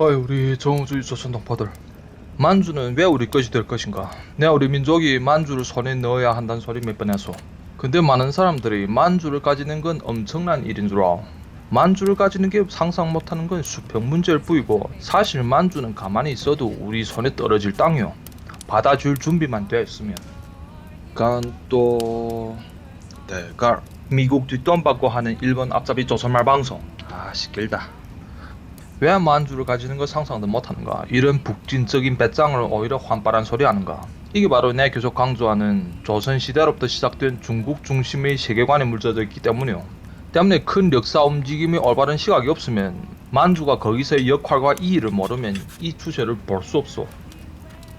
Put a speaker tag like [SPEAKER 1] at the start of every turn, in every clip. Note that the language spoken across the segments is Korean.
[SPEAKER 1] 어이 우리 정우주의 조선동포들, 만주는 왜 우리 것이 될 것인가? 내가 우리 민족이 만주를 손에 넣어야 한다는 소리 몇 번 했어. 근데 많은 사람들이 만주를 가지는 건 엄청난 일인 줄 알아. 만주를 가지는 게 상상 못하는 건 수평 문제일 뿐이고, 사실 만주는 가만히 있어도 우리 손에 떨어질 땅이요. 받아줄 준비만 됐으면. 간또 대갈 미국 뒷돈 받고 하는 일본 앞잡이 조선말 방송. 시끌다. 왜 만주를 가지는 걸 상상도 못하는가? 이런 북진적인 배짱을 오히려 환빨한 소리 하는가? 이게 바로 내 계속 강조하는 조선시대로부터 시작된 중국 중심의 세계관에 물들어 있기 때문이요. 때문에 큰 역사 움직임이 올바른 시각이 없으면, 만주가 거기서의 역할과 이의를 모르면 이 추세를 볼 수 없어.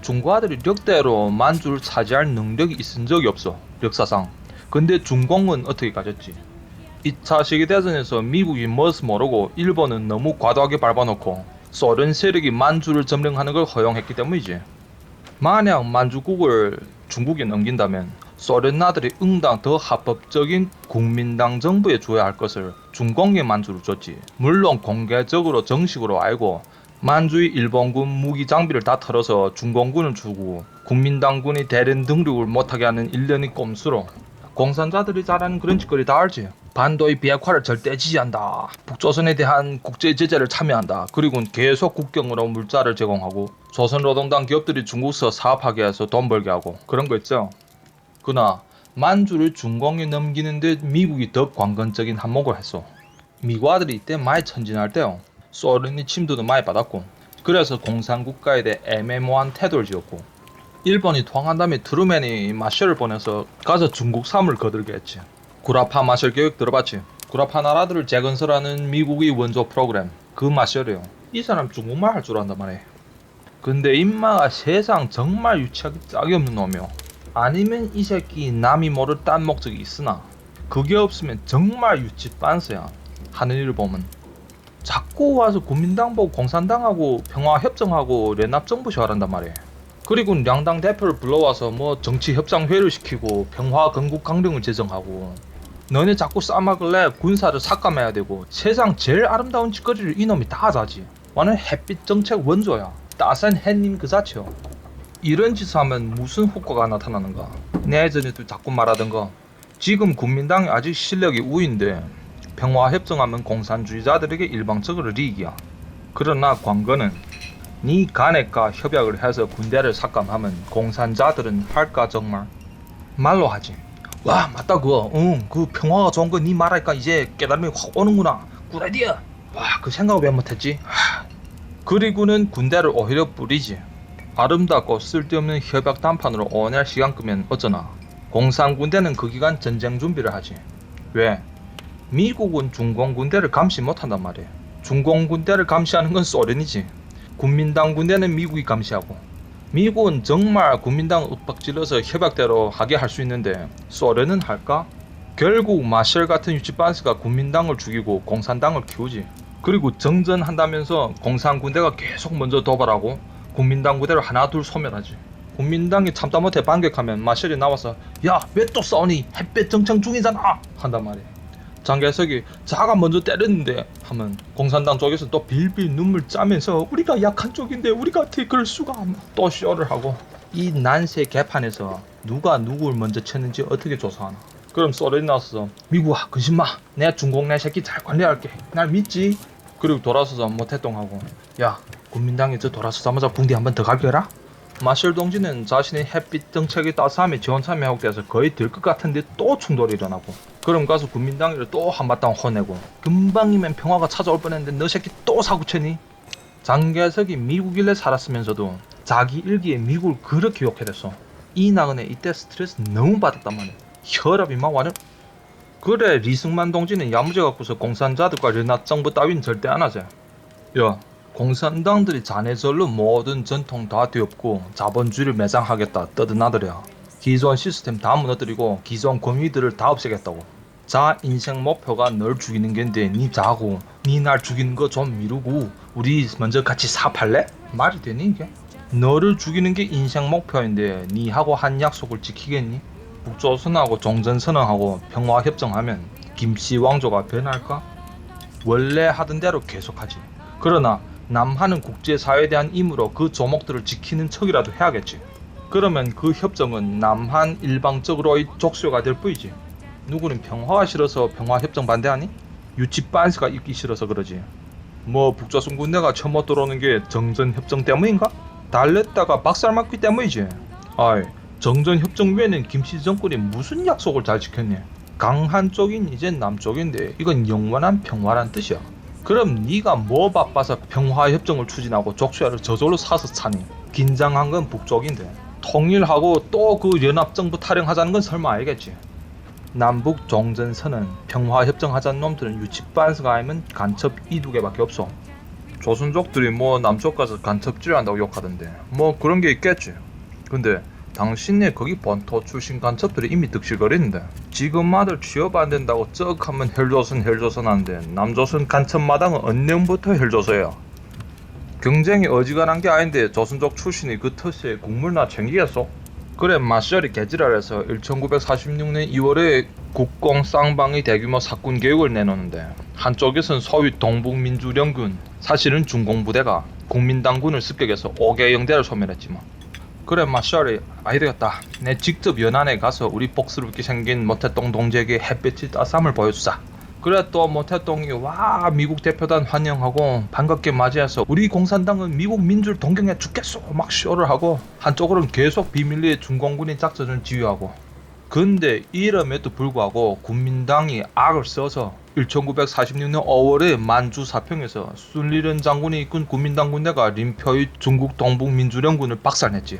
[SPEAKER 1] 중국아들이 역대로 만주를 차지할 능력이 있은 적이 없어, 역사상. 근데 중공은 어떻게 가졌지? 2차 세계대전에서 미국이 무엇을 모르고 일본은 너무 과도하게 밟아놓고 소련 세력이 만주를 점령하는 걸 허용했기 때문이지. 만약 만주국을 중국에 넘긴다면 소련 나들이 응당 더 합법적인 국민당 정부에 줘야 할 것을 중공에 만주를 줬지. 물론 공개적으로 정식으로 알고 만주의 일본군 무기 장비를 다 털어서 중공군을 주고 국민당군이 대련 등록을 못하게 하는 일련의 꼼수로. 공산자들이 잘하는 그런 짓거리 다 알지. 반도의 비핵화를 절대 지지한다. 북조선에 대한 국제 제재를 참여한다. 그리고 계속 국경으로 물자를 제공하고 조선노동당 기업들이 중국서 사업하게 해서 돈 벌게 하고 그런 거 있죠. 그러나 만주를 중공에 넘기는데 미국이 더 관건적인 한몫을 했어. 미국 아들이 이때 많이 천진할 때요. 소련이 침도도 많이 받았고, 그래서 공산국가에 대해 애매모호한 태도를 지었고, 일본이 통한 다음에 트루맨이 마셜을 보내서 가서 중국 삶을 거들게 했지. 구라파 마셜 계획 들어봤지? 구라파 나라들을 재건설하는 미국의 원조 프로그램, 그 마셜이요. 이 사람 중국말 할 줄 안단 말이야. 근데 임마가 세상 정말 유치하기 짝이 없는 놈이요. 아니면 이 새끼 남이 모를 딴 목적이 있으나, 그게 없으면 정말 유치 빤스야. 하는 일을 보면 자꾸 와서 국민당 보고 공산당하고 평화협정하고 연합정부 시하란단 말이야. 그리고 양당 대표를 불러와서 뭐 정치협상회를 시키고 평화 건국 강령을 제정하고, 너네 자꾸 싸먹을래 군사를 삭감해야 되고, 세상 제일 아름다운 짓거리를 이놈이 다 하자지. 완전 햇빛 정책 원조야. 따스한 햇님 그 자체요. 이런 짓을 하면 무슨 효과가 나타나는가? 내 예전에도 자꾸 말하던 거, 지금 국민당이 아직 실력이 우인데 평화협정하면 공산주의자들에게 일방적으로 이익이야. 그러나 관건은 네 간핵과 협약을 해서 군대를 삭감하면 공산자들은 할까 정말? 말로 하지. 와 맞다 그거. 그 평화가 좋은 거 네 말하니까 이제 깨달음이 확 오는구나. 굿아이디어. 와 그 생각을 왜 못했지? 그리고는 군대를 오히려 뿌리지. 아름답고 쓸데없는 협약 단판으로 5년 시간 끄면 어쩌나. 공산군대는 그 기간 전쟁 준비를 하지. 왜? 미국은 중공군대를 감시 못한단 말이야. 중공군대를 감시하는 건 소련이지. 국민당 군대는 미국이 감시하고, 미국은 정말 국민당 윽박질러서 협약대로 하게 할 수 있는데 소련은 할까? 결국 마셜 같은 유치반스가 국민당을 죽이고 공산당을 키우지. 그리고 정전한다면서 공산군대가 계속 먼저 도발하고 국민당 부대를 하나 둘 소멸하지. 국민당이 참다 못해 반격하면 마셜이 나와서 야 왜 또 싸우니 햇볕 정청 중이잖아 한단 말이야. 장개석이 자가 먼저 때렸는데 하면 공산당 쪽에서 또 빌빌 눈물 짜면서 우리가 약한 쪽인데 우리가 어떻게 그럴 수가, 또 쇼를 하고. 이 난세 개판에서 누가 누굴 먼저 쳤는지 어떻게 조사하나? 그럼 소련이 나서서 미국아 근심마 내가 중공 내 새끼 잘 관리할게 날 믿지? 그리고 돌아서서 모태똥하고 야 국민당이 저 돌아서자마자 붕대 한번 더 갈겨라? 마셜 동지는 자신의 햇빛 정책이 따스함에 지원 참여하고 돼서 거의 될 것 같은데 또 충돌이 일어나고, 그럼 가서 국민당이를 또 한바탕 혼내고 금방이면 평화가 찾아올 뻔했는데 너 새끼 또 사고치니? 장개석이 미국일래 살았으면서도 자기 일기에 미국을 그렇게 욕해댔어. 이 나그네 이때 스트레스 너무 받았단 말이야. 혈압이 막 완전. 그래 리승만 동지는 야무져 갖고서 공산자들과 연합정부 따윈 절대 안 하지. 야 공산당들이 자네절로 모든 전통 다 뒤엎고 자본주의를 매장하겠다 떠드나들여. 기존 시스템 다 무너뜨리고 기존 권위들을 다 없애겠다고. 자 인생 목표가 널 죽이는 겐데 니 자고 니 날 죽이는 거 좀 미루고 우리 먼저 같이 사팔래? 말이 되니 이게? 너를 죽이는 게 인생 목표인데 니하고 한 약속을 지키겠니? 북조선하고 종전선언하고 평화협정하면 김씨 왕조가 변할까? 원래 하던 대로 계속하지. 그러나 남한은 국제사회에 대한 임무로 그 조목들을 지키는 척이라도 해야겠지. 그러면 그 협정은 남한 일방적으로의 족쇄가 될 뿐이지. 누구는 평화가 싫어서 평화협정 반대하니? 유치 빤스가 있기 싫어서 그러지. 뭐 북조선 군대가 처음 못 들어오는 게 정전협정 때문인가? 달랬다가 박살맞기 때문이지. 아이, 정전협정 외에는 김씨 정권이 무슨 약속을 잘 지켰니? 강한 쪽인 이제 남쪽인데 이건 영원한 평화란 뜻이야. 그럼 네가 뭐 바빠서 평화협정을 추진하고 족쇄를 저절로 사서 차니? 긴장한 건 북쪽인데 통일하고 또 그 연합정부 타령하자는 건 설마 알겠지? 남북 종전선언 평화협정 하자는 놈들은 유치반스가 아니면 간첩 이두개밖에 없어. 조선족들이 뭐 남쪽 가서 간첩질 한다고 욕하던데 뭐 그런 게 있겠지. 근데 당신네 거기 본토 출신 간첩들이 이미 득실거리는데 지금 아들 취업 안 된다고 쩍 하면 헬조선 하는데 남조선 간첩마당은 언년부터 헬조선이야. 경쟁이 어지간한 게 아닌데 조선족 출신이 그 텃세에 국물나 챙기겠어? 그래 마셜이 개지랄해서 1946년 2월에 국공 쌍방의 대규모 사군 계획을 내놓는데 한쪽에선 소위 동북민주聯軍, 사실은 중공부대가 국민당군을 습격해서 5개 영대를 소멸했지만 그래 마셜이 아이되겠다. 내 직접 연안에 가서 우리 복스럽게 생긴 모태똥 동지에게 햇빛이 따스함을 보여주자. 그래 또 모태똥이 와 미국 대표단 환영하고 반갑게 맞이해서 우리 공산당은 미국 민주를 동경해 죽겠소 막 쇼를 하고 한쪽으로는 계속 비밀리에 중공군이 작전을 지휘하고 근데 이름에도 불구하고 국민당이 악을 써서 1946년 5월에 만주 사평에서 순리른 장군이 이끈 국민당 군대가 림표의 중국 동북민주聯軍을 박살냈지.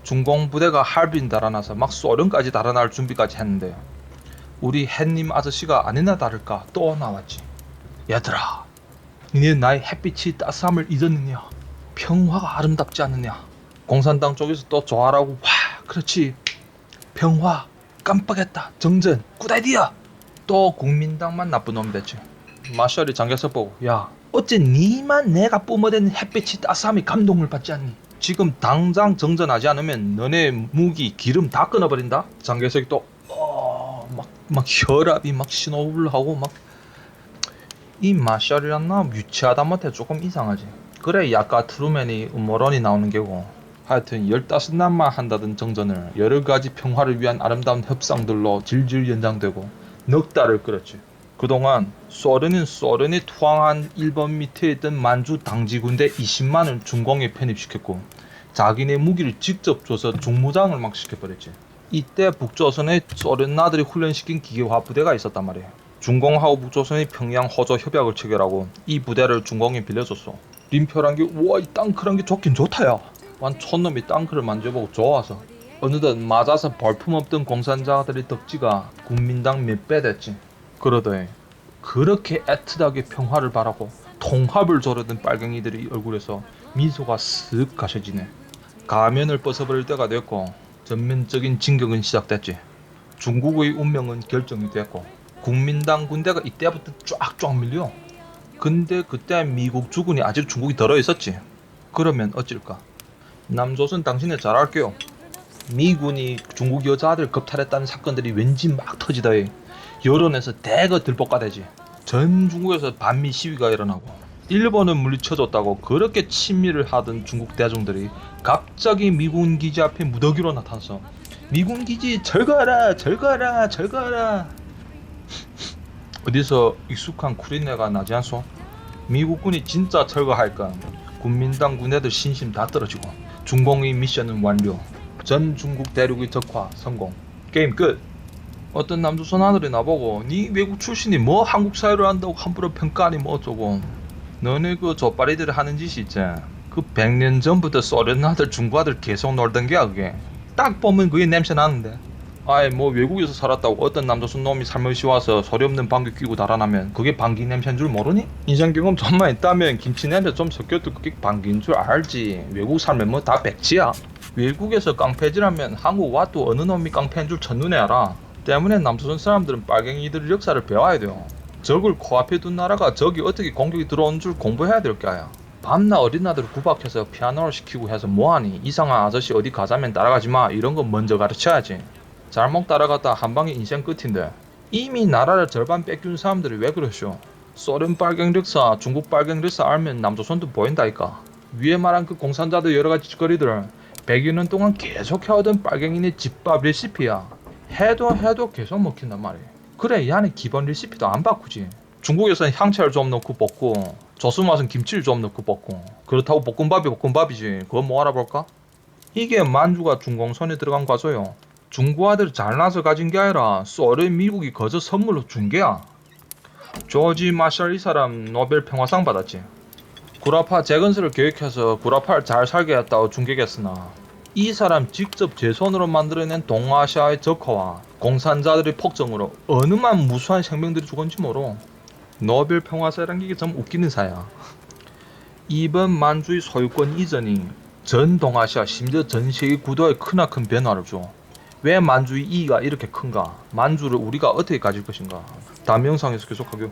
[SPEAKER 1] 중공부대가 할빈 달아나서 막 소련까지 달아날 준비까지 했는데 우리 햇님 아저씨가 아니나 다를까 또 나왔지. 얘들아, 니네 나의 햇빛이 따스함을 잊었느냐? 평화가 아름답지 않느냐? 공산당 쪽에서 또 좋아라고 와 그렇지 평화 깜빡했다 정전 굿아이디어. 또 국민당만 나쁜 놈이 됐지. 마셜이 장개석 보고 야 어째 니만 내가 뿜어댄 햇빛이 따스함이 감동을 받지 않니? 지금 당장 정전하지 않으면 너네 무기 기름 다 끊어버린다. 장개석이 또 막 혈압이 막 신호를 하고 막 이 마셜이란 놈 유치하다 못해 조금 이상하지. 그래 약간 트루맨이 음모론이 나오는 게고 하여튼 15남만 한다던 정전을 여러가지 평화를 위한 아름다운 협상들로 질질 연장되고 넉 달을 끌었지. 그동안 소련이 투항한 일본 밑에 있던 만주 당지군대 20만을 중공에 편입시켰고 자기네 무기를 직접 줘서 중무장을 막 시켜버렸지. 이때 북조선에 소련 나들이 훈련시킨 기계화 부대가 있었단 말이야. 중공하고 북조선이 평양 호조 협약을 체결하고 이 부대를 중공에 빌려줬어. 림표란 게 우와 이 땅크란 게 좋긴 좋다야. 완 촌놈이 땅크를 만져보고 좋아서 어느덧 맞아서 볼품없던 공산자들의 덕지가 국민당 몇 배 됐지. 그러더니 그렇게 애틋하게 평화를 바라고 통합을 조르던 빨갱이들의 얼굴에서 미소가 쓱 가셔지네. 가면을 벗어버릴 때가 됐고 전면적인 진격은 시작됐지. 중국의 운명은 결정이 됐고 국민당 군대가 이때부터 쫙쫙 밀려. 근데 그때 미국 주군이 아직 중국이 들어있었지. 그러면 어쩔까? 남조선 당신에 잘 알게요. 미군이 중국 여자들 겁탈했다는 사건들이 왠지 막 터지다해. 여론에서 대거 들볶아대지. 전 중국에서 반미 시위가 일어나고 일본은 물리쳐줬다고 그렇게 친미를 하던 중국 대중들이 갑자기 미군 기지 앞에 무더기로 나타나서 미군 기지 절거하라 절거하라 절거하라. 어디서 익숙한 쿠린내가 나지 않소? 미국군이 진짜 철거할까? 국민당 군대들 신심 다 떨어지고 중공의 미션은 완료. 전 중국 대륙의 적화 성공. 게임 끝. 어떤 남조선 아들이 나보고 니 외국 출신이 뭐 한국 사회를 한다고 함부로 평가하니 뭐 어쩌고. 너네 그 족발이들이 하는 짓이 있지. 그 100년 전부터 소련 아들 중국 아들 계속 놀던 게야 그게. 딱 보면 그게 냄새 나는데. 아이 뭐 외국에서 살았다고 어떤 남조선 놈이 살며시 와서 소리 없는 방귀 뀌고 달아나면 그게 방귀 냄새인 줄 모르니? 인생 경험 좀만 있다면 김치 냄새 좀 섞여도 그게 방귀인 줄 알지. 외국 살면 뭐 다 백지야. 외국에서 깡패질하면 한국 와도 어느 놈이 깡패인 줄 첫눈에 알아. 때문에 남조선 사람들은 빨갱이들의 역사를 배워야 돼요. 적을 코앞에 둔 나라가 적이 어떻게 공격이 들어오는 줄 공부해야 될 거야. 밤낮 어린아들 구박해서 피아노를 시키고 해서 뭐하니? 이상한 아저씨 어디 가자면 따라가지마 이런 거 먼저 가르쳐야지. 잘못 따라갔다 한방에 인생 끝인데 이미 나라를 절반 뺏긴 사람들이 왜 그러쇼? 소련 빨갱 력사, 중국 빨갱 력사 알면 남조선도 보인다니까. 위에 말한 그 공산자들 여러가지 짓거리들 100여 년 동안 계속 해오던 빨갱이네 집밥 레시피야. 해도 계속 먹힌단 말이야. 그래 이 안에 기본 레시피도 안 바꾸지. 중국에서는 향채를 좀 넣고 볶고 조선 와서는 김치를 좀 넣고 볶고 그렇다고 볶음밥이 볶음밥이지. 그거 뭐 알아볼까? 이게 만주가 중공선에 들어간 과서요. 중국아들이 잘나서 가진 게 아니라 소련 미국이 거저 선물로 준 게야. 조지 마샬 이 사람 노벨 평화상 받았지. 구라파 재건설을 계획해서 구라파를 잘 살게 했다고 중계했으나 이 사람 직접 제 손으로 만들어낸 동아시아의 적화와 공산자들의 폭정으로 어느만 무수한 생명들이 죽었는지 모르. 노벨 평화사라는 게 좀 웃기는 사야. 이번 만주의 소유권 이전이 전 동아시아 심지어 전 세계 구도에 크나큰 변화를 줘. 왜 만주의 이의가 이렇게 큰가? 만주를 우리가 어떻게 가질 것인가? 다음 영상에서 계속하죠.